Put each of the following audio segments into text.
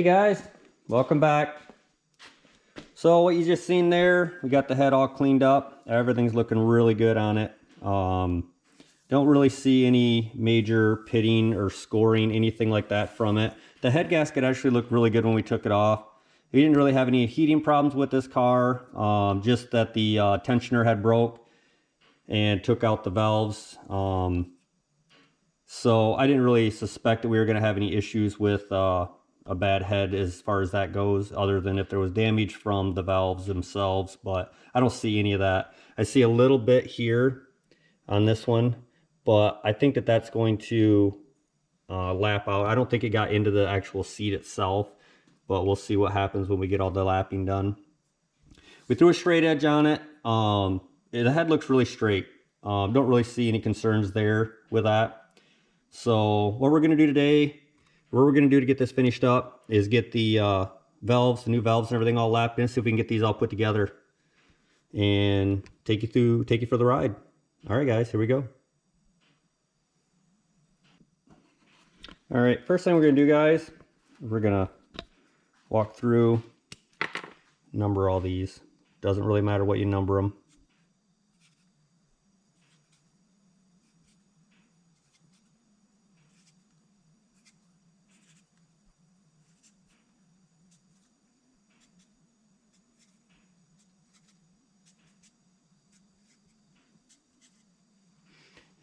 Hey guys, welcome back. So what you just seen there, we got the head all cleaned up. Everything's looking really good on it. Don't really see any major pitting or scoring, anything like that from it. The head gasket actually looked really good when we took it off. We didn't really have any heating problems with this car, just that the tensioner had broke and took out the valves. So I didn't really suspect that we were going to have any issues with a bad head as far as that goes, other than if there was damage from the valves themselves, but I don't see any of that. I see a little bit here on this one, but I think that that's going to lap out. I don't think it got into the actual seat itself, but we'll see what happens when we get all the lapping done. We threw a straight edge on it. The head looks really straight. Don't really see any concerns there with that. So what we're going to do today, what we're going to do to get this finished up is get the valves, the new valves and everything all lapped in, see if we can get these all put together and take you for the ride. All right, guys, here we go. All right, first thing we're going to do, guys, we're going to walk through, number all these. Doesn't really matter what you number them.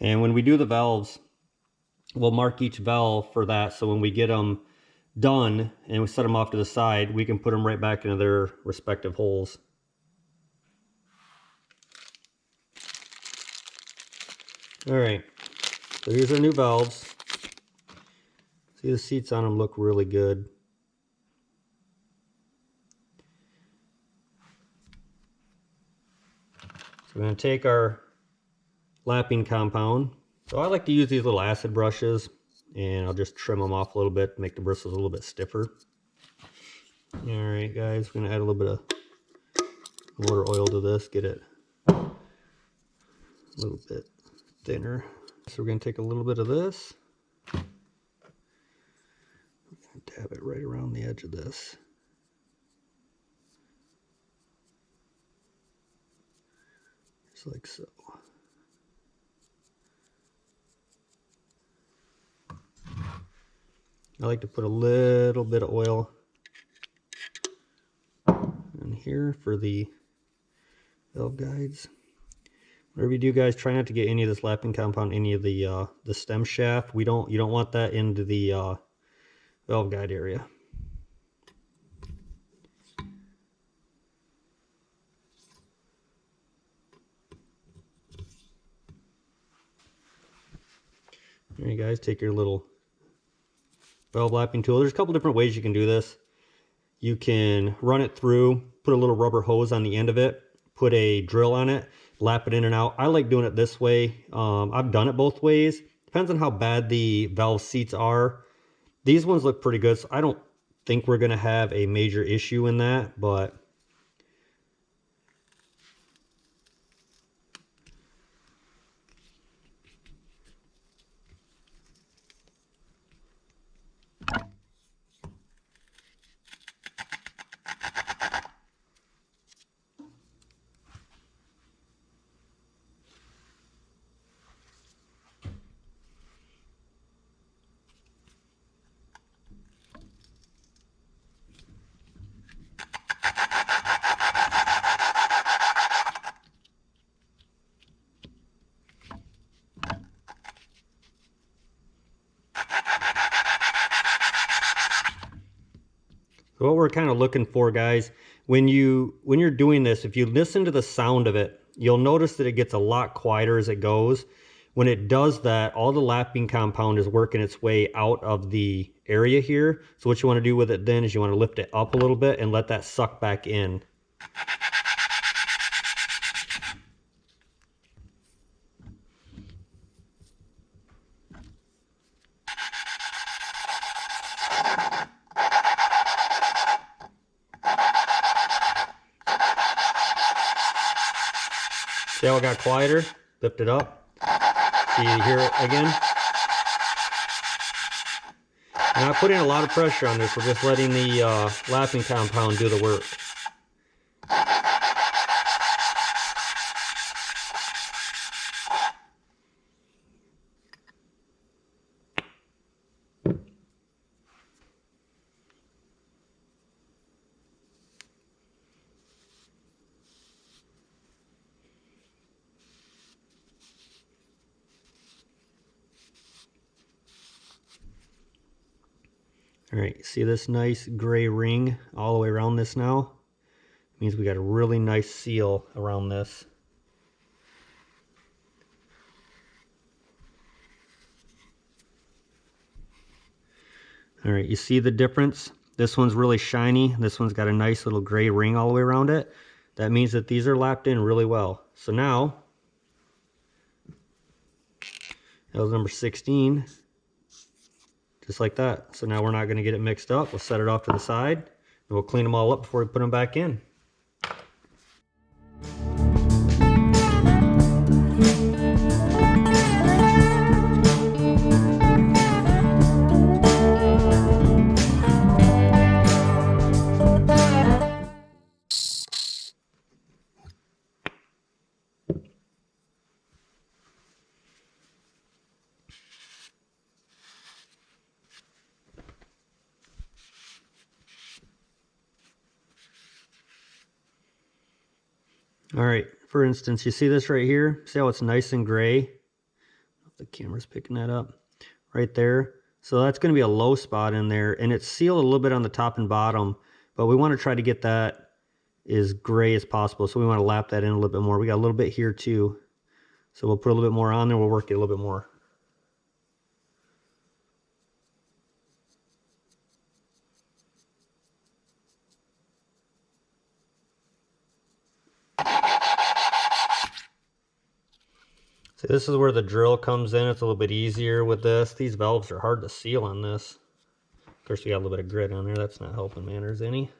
And when we do the valves, we'll mark each valve for that, so when we get them done and we set them off to the side, we can put them right back into their respective holes. All right, so here's our new valves. See, the seats on them look really good. So we're going to take our lapping compound. So I like to use these little acid brushes, and I'll just trim them off a little bit, make the bristles a little bit stiffer. All right, guys, we're going to add a little bit of motor oil to this, get it a little bit thinner. So we're going to take a little bit of this, dab it right around the edge of this. Just like so. I like to put a little bit of oil in here for the valve guides. Whatever you do, guys, try not to get any of this lapping compound, any of the stem shaft. You don't want that into the valve guide area. All right, guys, take your little valve lapping tool. There's a couple different ways you can do this. You can run it through, put a little rubber hose on the end of it, put a drill on it, lap it in and out. I like doing it this way. I've done it both ways. Depends on how bad the valve seats are. These ones look pretty good, so I don't think we're going to have a major issue in that, but so what we're kind of looking for, guys, when you're doing this, if you listen to the sound of it, you'll notice that it gets a lot quieter as it goes. When it does that, all the lapping compound is working its way out of the area here. So what you want to do with it then is you want to lift it up a little bit and let that suck back in. See how it got quieter? Lift it up. See, you hear it again? We're not putting a lot of pressure on this, we're just letting the lapping compound do the work. All right, see this nice gray ring all the way around this now? It means we got a really nice seal around this. All right, you see the difference? This one's really shiny. This one's got a nice little gray ring all the way around it. That means that these are lapped in really well. So now, that was number 16. Just like that. So now we're not going to get it mixed up. We'll set it off to the side and we'll clean them all up before we put them back in. All right, for instance, you see this right here? See how it's nice and gray? I don't know if the camera's picking that up. Right there. So that's going to be a low spot in there, and it's sealed a little bit on the top and bottom, but we want to try to get that as gray as possible. So we want to lap that in a little bit more. We got a little bit here too. So we'll put a little bit more on there. We'll work it a little bit more. So this is where the drill comes in. It's a little bit easier with this. These valves are hard to seal on this. Of course, we got a little bit of grit on there. That's not helping matters any.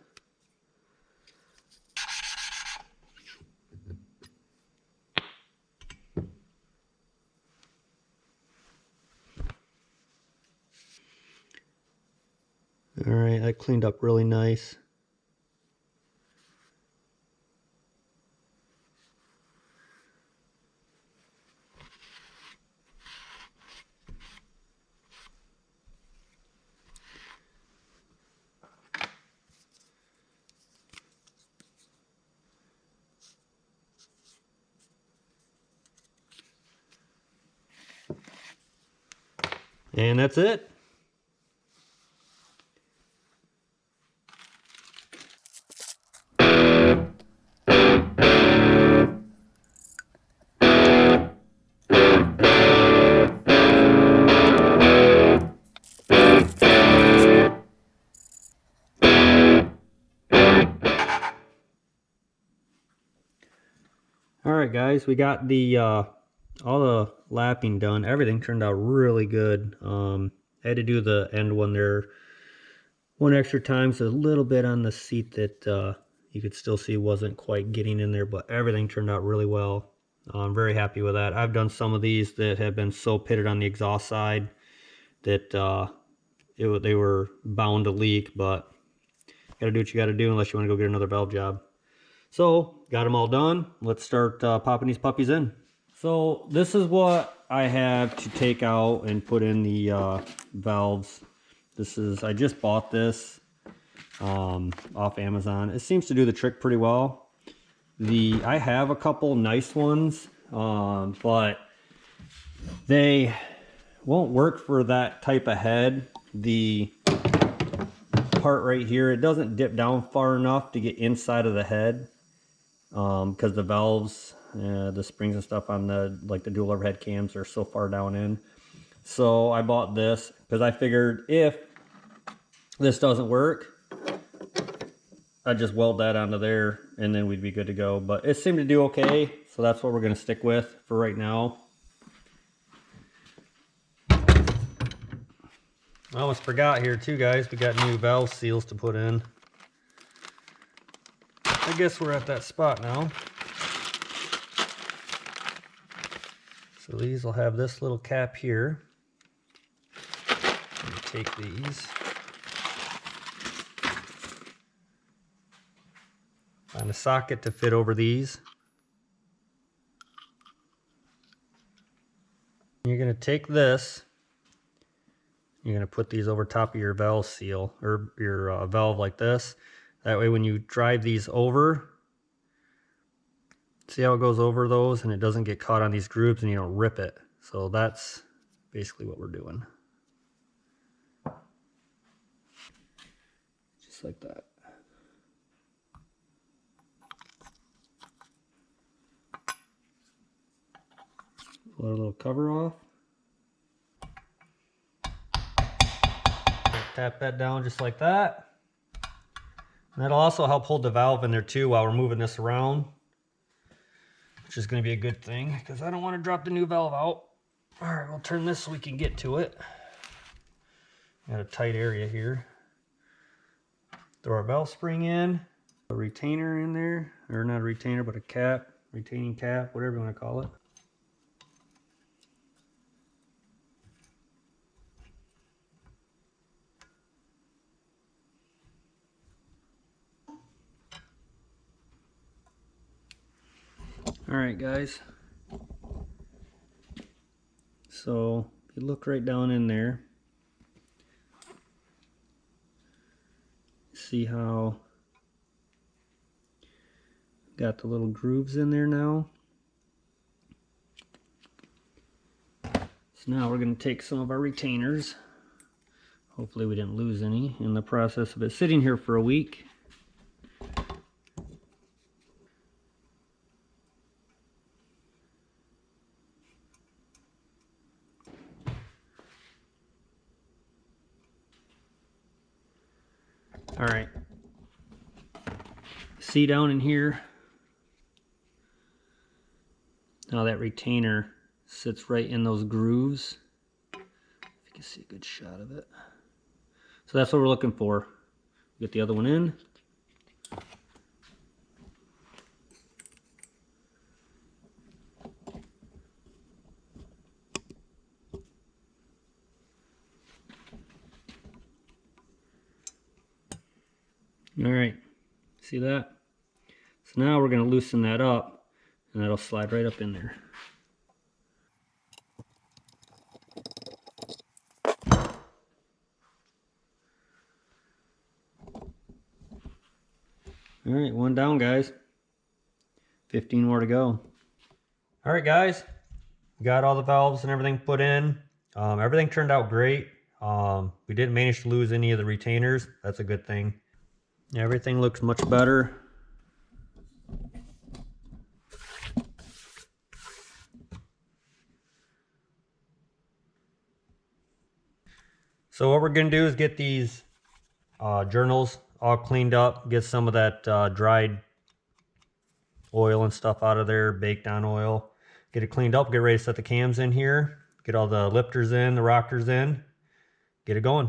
All right, that cleaned up really nice. And that's it. All right, guys, we got the all the lapping done. Everything turned out really good. I had to do the end one there one extra time, so a little bit on the seat that you could still see wasn't quite getting in there, but everything turned out really well. I'm very happy with that. I've done some of these that have been so pitted on the exhaust side that they were bound to leak, but you gotta do what you gotta do unless you want to go get another valve job. So, got them all done. Let's start popping these puppies in. So, this is what I have to take out and put in the valves. I just bought this off Amazon. It seems to do the trick pretty well. I have a couple nice ones, but they won't work for that type of head. The part right here, it doesn't dip down far enough to get inside of the head. Because the valves, the springs and stuff on the dual overhead cams are so far down in. So I bought this because I figured if this doesn't work, I'd just weld that onto there and then we'd be good to go. But it seemed to do okay, so that's what we're going to stick with for right now. I almost forgot here too, guys. We got new valve seals to put in. I guess we're at that spot now. So these will have this little cap here. take these. Find a socket to fit over these. You're going to take this, you're going to put these over top of your valve seal, or your valve like this. That way when you drive these over, see how it goes over those and it doesn't get caught on these grooves and you don't rip it. So that's basically what we're doing. Just like that. Pull our little cover off. Tap that down just like that. And that'll also help hold the valve in there too while we're moving this around, which is going to be a good thing because I don't want to drop the new valve out. All right, we'll turn this so we can get to it. Got a tight area here. Throw our valve spring in, a retainer in there, or not a retainer, but a cap, retaining cap, whatever you want to call it. All right, guys. So if you look right down in there, see how got the little grooves in there now. So now we're going to take some of our retainers. Hopefully we didn't lose any in the process of it sitting here for a week. All right, see down in here how that retainer sits right in those grooves. If you can see a good shot of it. So that's what we're looking for. Get the other one in. All right, see that? So now we're going to loosen that up and that'll slide right up in there. All right, one down, guys. 15 more to go. All right, guys, got all the valves and everything put in. Everything turned out great. We didn't manage to lose any of the retainers. That's a good thing. Everything looks much better. So what we're going to do is get these journals all cleaned up, get some of that dried oil and stuff out of there, baked on oil. Get it cleaned up, get ready to set the cams in here, get all the lifters in, the rockers in, get it going.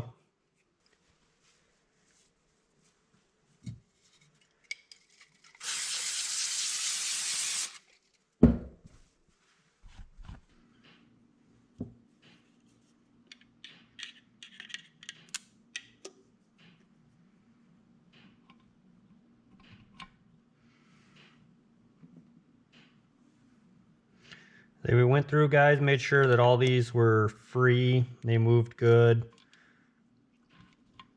We went through, guys, made sure that all these were free. They moved good.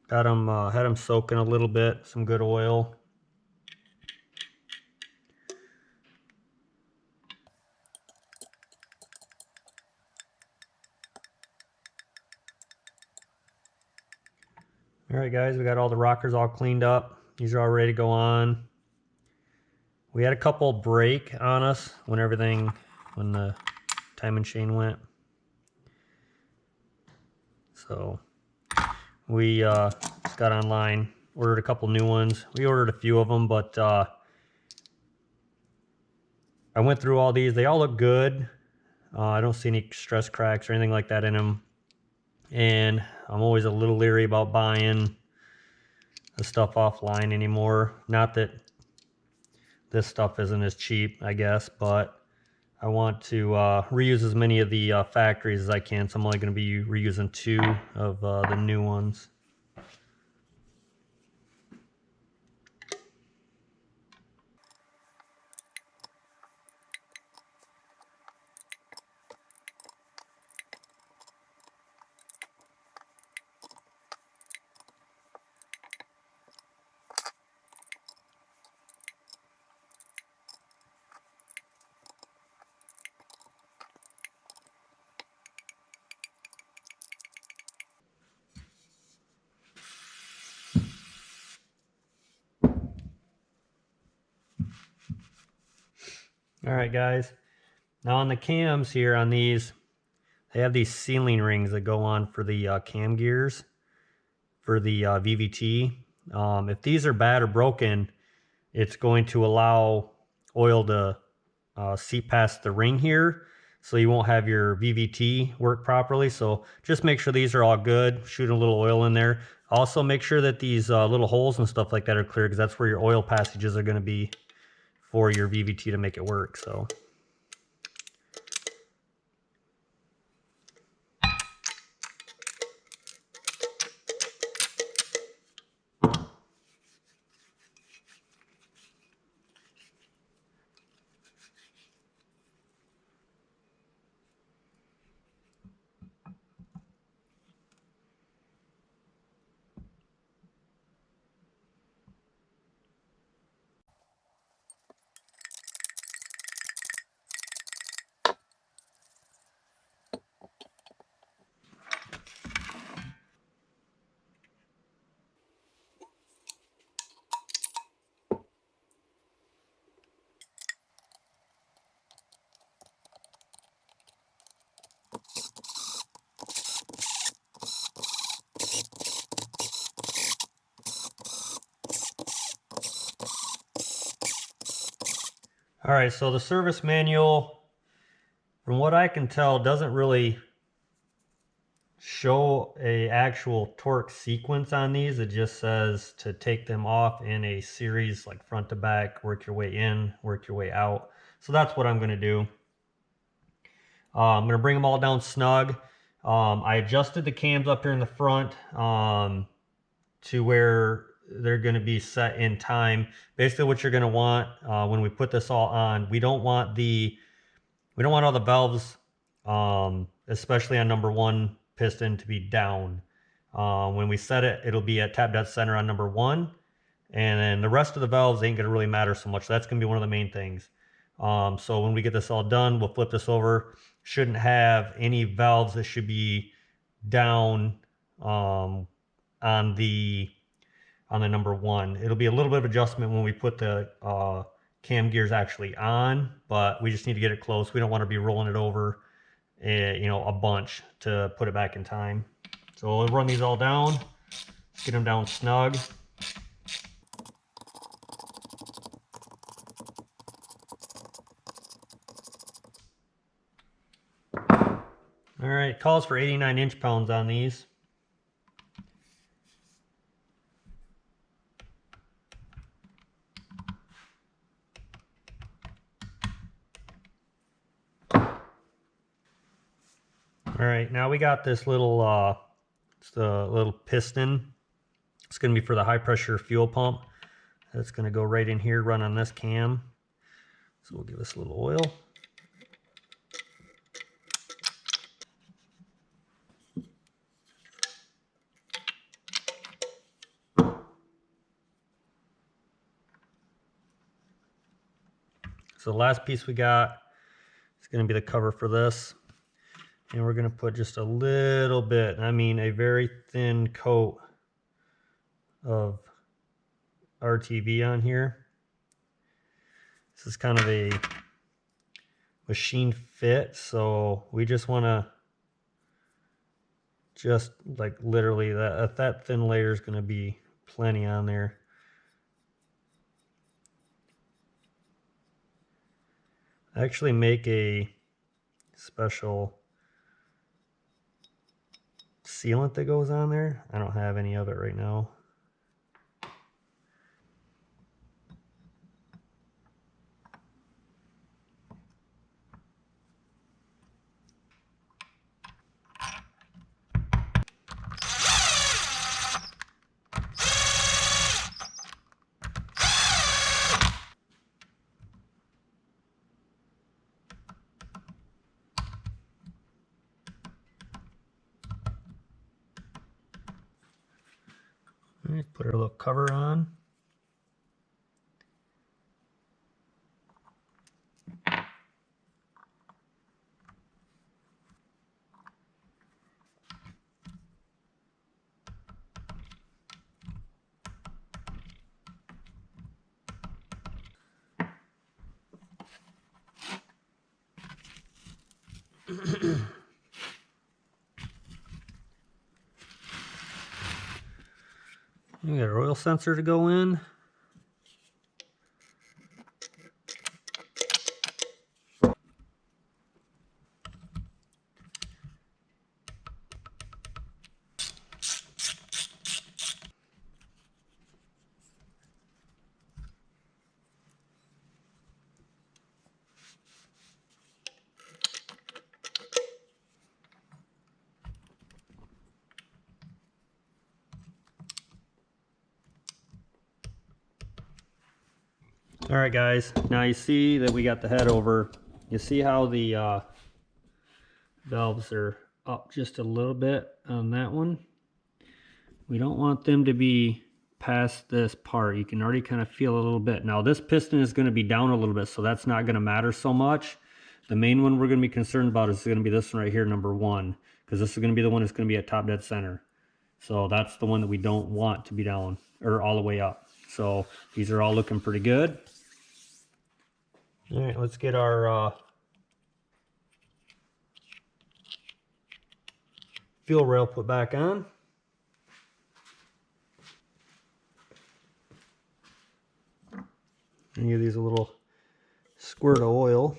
Got them, had them soaking a little bit, some good oil. All right, guys, we got all the rockers all cleaned up. These are all ready to go on. We had a couple break on us when the timing chain went. So we just got online, ordered a couple new ones. We ordered a few of them, but I went through all these. They all look good. I don't see any stress cracks or anything like that in them. And I'm always a little leery about buying the stuff offline anymore. Not that this stuff isn't as cheap, I guess, but I want to reuse as many of the factories as I can, so I'm only going to be reusing 2 of the new ones. All right, guys. Now on the cams here on these, they have these sealing rings that go on for the cam gears for the VVT. If these are bad or broken, it's going to allow oil to seep past the ring here, so you won't have your VVT work properly. So just make sure these are all good. Shoot a little oil in there. Also make sure that these little holes and stuff like that are clear, because that's where your oil passages are going to be for your VVT to make it work. So all right, so the service manual, from what I can tell, doesn't really show a actual torque sequence on these. It just says to take them off in a series, like front to back, work your way in, work your way out. So that's what I'm going to do. I'm going to bring them all down snug. I adjusted the cams up here in the front to where they're going to be set in time. Basically what you're going to want when we put this all on, we don't want all the valves, especially on number 1 piston, to be down. When we set it, it'll be at tap dead center on number 1, and then the rest of the valves ain't going to really matter so much. That's going to be one of the main things. So when we get this all done, we'll flip this over. Shouldn't have any valves that should be down on the number 1. It'll be a little bit of adjustment when we put the cam gears actually on, but we just need to get it close. We don't want to be rolling it over a bunch to put it back in time. So we'll run these all down, get them down snug. All right, calls for 89 inch-pounds on these. All right, now we got this little it's the little piston. It's going to be for the high pressure fuel pump. That's going to go right in here, run on this cam. So we'll give this a little oil. So the last piece we got is going to be the cover for this. And we're going to put just a little bit, I mean a very thin coat of RTV on here. This is kind of a machine fit, so we just want to just like literally that thin layer is going to be plenty on there. I actually make a special sealant that goes on there. I don't have any of it right now. All right, put our little cover on. We got our oil sensor to go in. All right, guys, now you see that we got the head over. You see how the valves are up just a little bit on that one. We don't want them to be past this part. You can already kind of feel a little bit. Now this piston is going to be down a little bit, so that's not going to matter so much. The main one we're going to be concerned about is going to be this one right here, number 1, because this is going to be the one that's going to be at top dead center. So that's the one that we don't want to be down or all the way up. So these are all looking pretty good. All right, let's get our fuel rail put back on. And give these a little squirt of oil.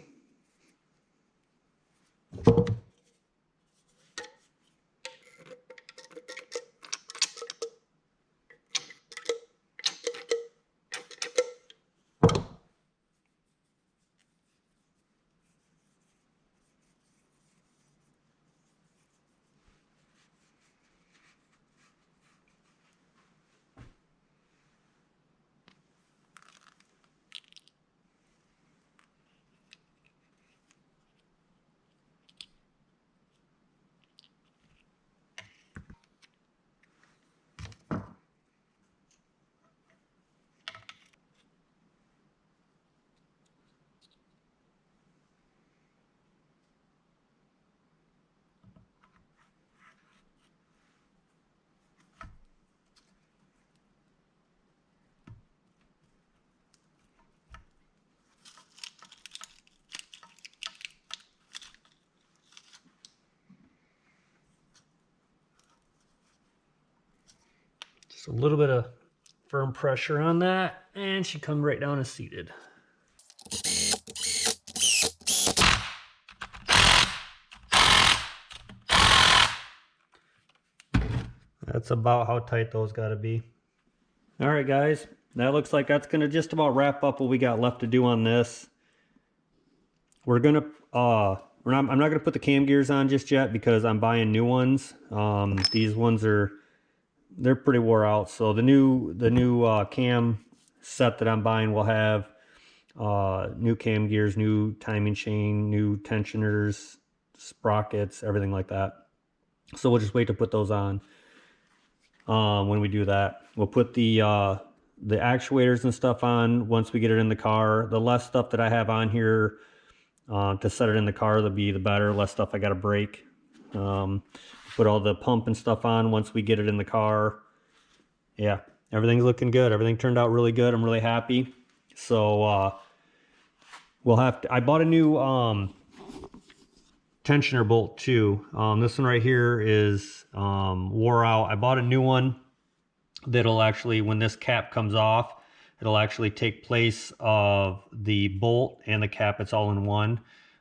Just a little bit of firm pressure on that, and she comes right down and seated. That's about how tight those got to be. All right, guys, that looks like that's going to just about wrap up what we got left to do on this. We're going to, I'm not going to put the cam gears on just yet because I'm buying new ones. These ones they're pretty wore out. So the new cam set that I'm buying will have new cam gears, new timing chain, new tensioners, sprockets, everything like that. So we'll just wait to put those on. When we do that, we'll put the actuators and stuff on once we get it in the car. The less stuff that I have on here to set it in the car, the better. Less stuff I got to break. Put all the pump and stuff on once we get it in the car. Yeah, everything's looking good. Everything turned out really good. I'm really happy. So we'll have to. I bought a new tensioner bolt too. This one right here is wore out. I bought a new one that'll actually, when this cap comes off, it'll actually take place of the bolt and the cap. It's all in one.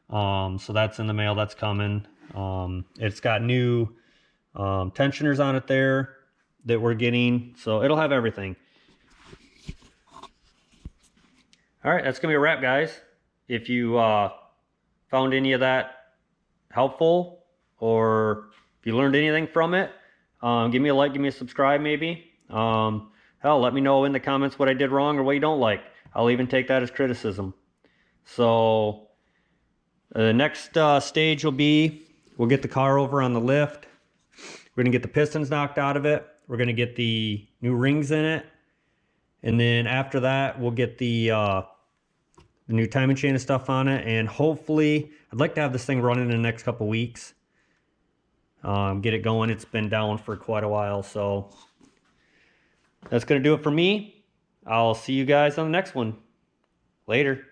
So that's in the mail. That's coming. It's got new tensioners on it there that we're getting. So it'll have everything. All right, that's gonna be a wrap, guys. If you found any of that helpful, or if you learned anything from it, give me a like, give me a subscribe maybe. Hell, let me know in the comments what I did wrong or what you don't like. I'll even take that as criticism. So the next stage will be, we'll get the car over on the lift. We're gonna get the pistons knocked out of it. We're going to get the new rings in it. And then after that, we'll get the new timing chain and stuff on it. And hopefully, I'd like to have this thing running in the next couple weeks. Get it going. It's been down for quite a while. So that's going to do it for me. I'll see you guys on the next one. Later.